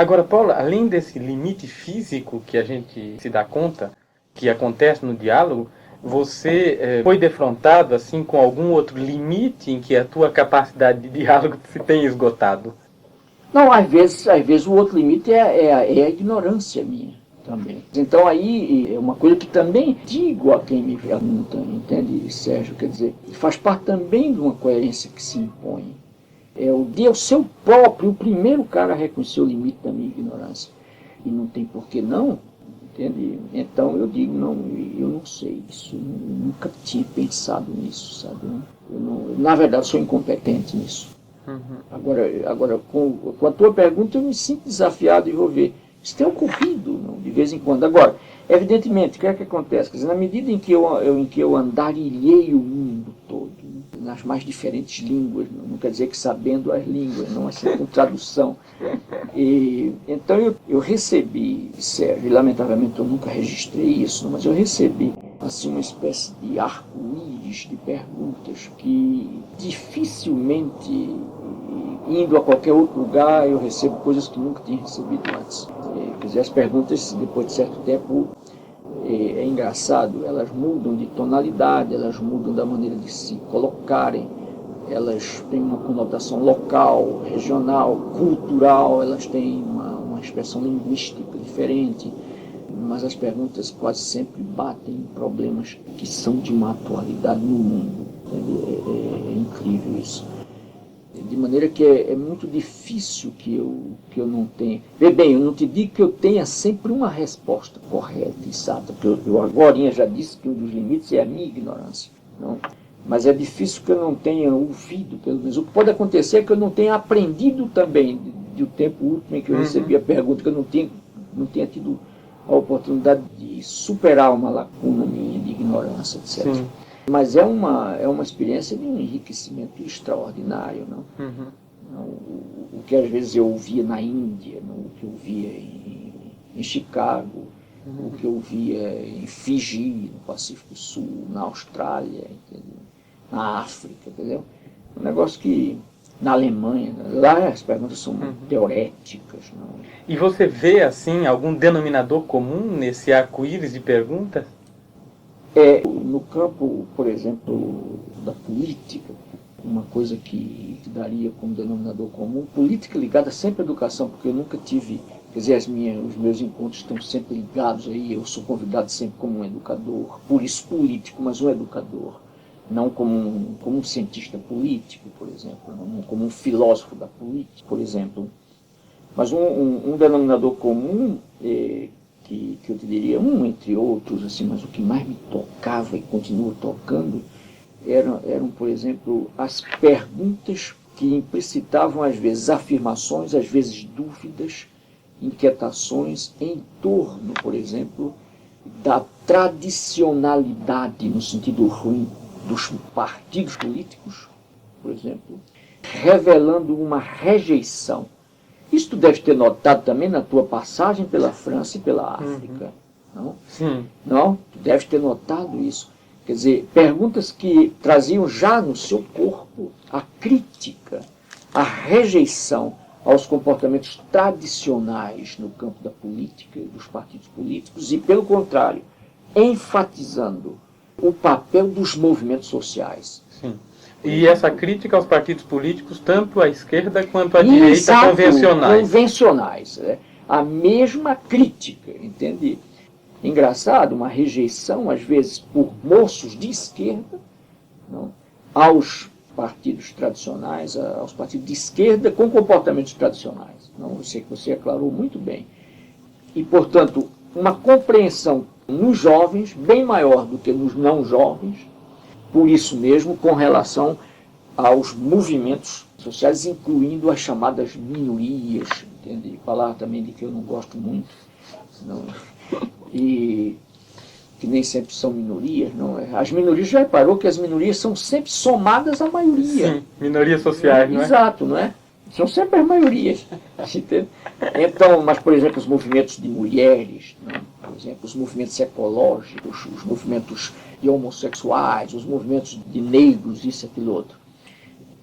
Agora, Paula, além desse limite físico que a gente se dá conta, que acontece no diálogo, você foi defrontado assim com algum outro limite em que a tua capacidade de diálogo se tem esgotado? Não, às vezes o outro limite é a ignorância minha também. Então aí é uma coisa que também digo a quem me pergunta, entende, Sérgio? Quer dizer, faz parte também de uma coerência que se impõe. É o dia o seu próprio, o primeiro cara a reconhecer o limite da minha ignorância. E não tem por que não, entende? Então eu digo, não, eu não sei isso, eu nunca tinha pensado nisso, sabe? Eu não, na verdade, sou incompetente nisso. Agora com a tua pergunta, eu me sinto desafiado e vou ver. Isso tem ocorrido, não, de vez em quando. Agora, evidentemente, o que é que acontece? Quer dizer, na medida em que eu andarilhei o mundo todo, nas mais diferentes línguas, não quer dizer que sabendo as línguas, não assim com tradução. Então eu recebi, Sérgio, e lamentavelmente eu nunca registrei isso, mas eu recebi assim, uma espécie de arco-íris de perguntas que dificilmente, indo a qualquer outro lugar, eu recebo coisas que nunca tinha recebido antes. Quer dizer, as perguntas, depois de certo tempo, é engraçado, elas mudam de tonalidade, elas mudam da maneira de se colocarem, elas têm uma conotação local, regional, cultural, elas têm uma expressão linguística diferente, mas as perguntas quase sempre batem em problemas que são de uma atualidade no mundo. É incrível isso. De maneira que é muito difícil que eu não tenha... Vê bem, eu não te digo que eu tenha sempre uma resposta correta e exata, porque eu agora já disse que um dos limites é a minha ignorância. Não? Mas é difícil que eu não tenha ouvido, pelo menos. O que pode acontecer é que eu não tenha aprendido também, do tempo último em que eu recebi a pergunta, que eu não tenha tido a oportunidade de superar uma lacuna minha de ignorância, etc. Sim. Mas é uma experiência de um enriquecimento extraordinário. Não? O que às vezes eu ouvia na Índia, o que eu via em Chicago, o que eu via em Fiji, no Pacífico Sul, na Austrália, entendeu? Na África, entendeu? Um negócio que... Na Alemanha, lá as perguntas são teoréticas. Não? E você vê, assim, algum denominador comum nesse arco-íris de perguntas? No campo, por exemplo, da política, uma coisa que daria como denominador comum, política ligada sempre à educação, porque eu nunca tive, quer dizer, os meus encontros estão sempre ligados aí, eu sou convidado sempre como um educador, por isso político, mas um educador. Não como um cientista político, por exemplo, não como um filósofo da política, por exemplo. Mas um denominador comum, que eu te diria, entre outros, assim, mas o que mais me tocava e continua tocando, eram, por exemplo, as perguntas que implicitavam, às vezes, afirmações, às vezes dúvidas, inquietações em torno, por exemplo, da tradicionalidade, no sentido ruim, dos partidos políticos, por exemplo, revelando uma rejeição. Isso tu deve ter notado também na tua passagem pela França e pela África. Não? Sim. Não? Tu deve ter notado isso. Quer dizer, perguntas que traziam já no seu corpo a crítica, a rejeição aos comportamentos tradicionais no campo da política e dos partidos políticos e, pelo contrário, enfatizando o papel dos movimentos sociais. Sim. E essa crítica aos partidos políticos, tanto à esquerda quanto à direita, convencionais. A mesma crítica, entende? Engraçado, uma rejeição, às vezes, por moços de esquerda, não, aos partidos tradicionais, aos partidos de esquerda com comportamentos tradicionais. Não, você aclarou muito bem. E, portanto, uma compreensão nos jovens bem maior do que nos não jovens, por isso mesmo, com relação aos movimentos sociais, incluindo as chamadas minorias, entende? Falar também de que eu não gosto muito, não, e que nem sempre são minorias. Não, as minorias, já reparou que as minorias são sempre somadas à maioria. Sim, minorias sociais, não é? Exato, não é? São sempre as maiorias. Entende? Então, mas, por exemplo, os movimentos de mulheres, não? Por exemplo, os movimentos ecológicos, os movimentos de homossexuais, os movimentos de negros, isso, aquilo, outro.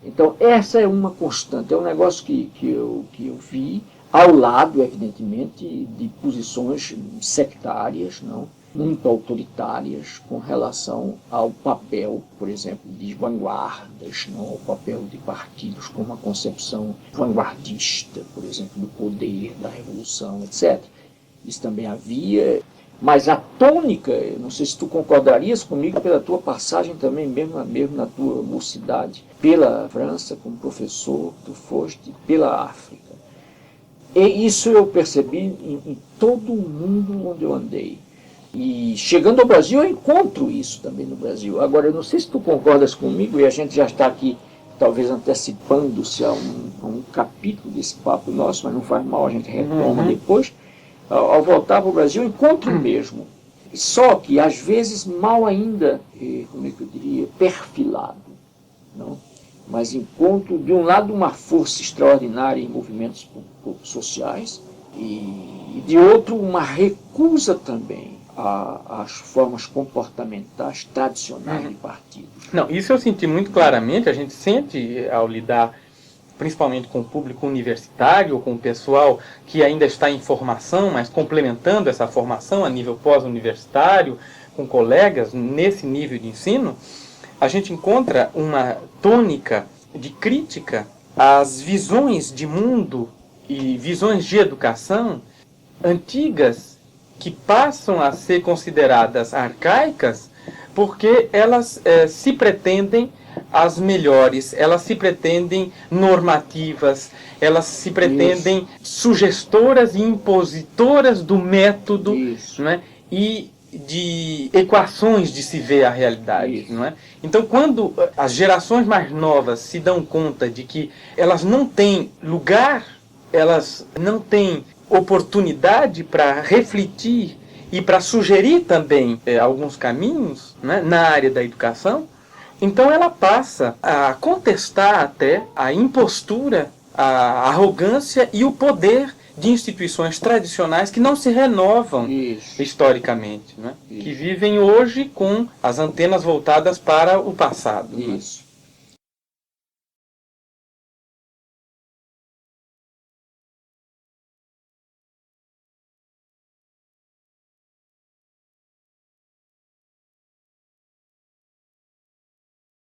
Então, essa é uma constante, é um negócio que eu vi, ao lado, evidentemente, de posições sectárias, não? Muito autoritárias com relação ao papel, por exemplo, de vanguardas, não? Ao papel de partidos com uma concepção vanguardista, por exemplo, do poder, da revolução, etc. Isso também havia, mas a tônica, eu não sei se tu concordarias comigo pela tua passagem também, mesmo na tua mocidade, pela França, como professor, tu foste, pela África. E isso eu percebi em todo o mundo onde eu andei. E chegando ao Brasil, eu encontro isso também no Brasil. Agora, eu não sei se tu concordas comigo, e a gente já está aqui, talvez antecipando-se a um capítulo desse papo nosso, mas não faz mal, a gente retoma depois. Ao voltar para o Brasil, eu encontro mesmo. Só que, às vezes, mal ainda, como é que eu diria, perfilado. Não? Mas encontro, de um lado, uma força extraordinária em movimentos sociais, e de outro, uma recusa também às formas comportamentais tradicionais de partidos. Não, isso eu senti muito claramente, a gente sente ao lidar principalmente com o público universitário, ou com o pessoal que ainda está em formação, mas complementando essa formação a nível pós-universitário, com colegas nesse nível de ensino, a gente encontra uma tônica de crítica às visões de mundo e visões de educação antigas que passam a ser consideradas arcaicas porque elas se pretendem as melhores, elas se pretendem normativas, elas se pretendem sugestoras e impositoras do método, não é? E de equações de se ver a realidade. Não é? Então, quando as gerações mais novas se dão conta de que elas não têm lugar, elas não têm oportunidade para refletir e para sugerir também alguns caminhos, né, na área da educação, então ela passa a contestar até a impostura, a arrogância e o poder de instituições tradicionais que não se renovam historicamente, né? Que vivem hoje com as antenas voltadas para o passado. Isso.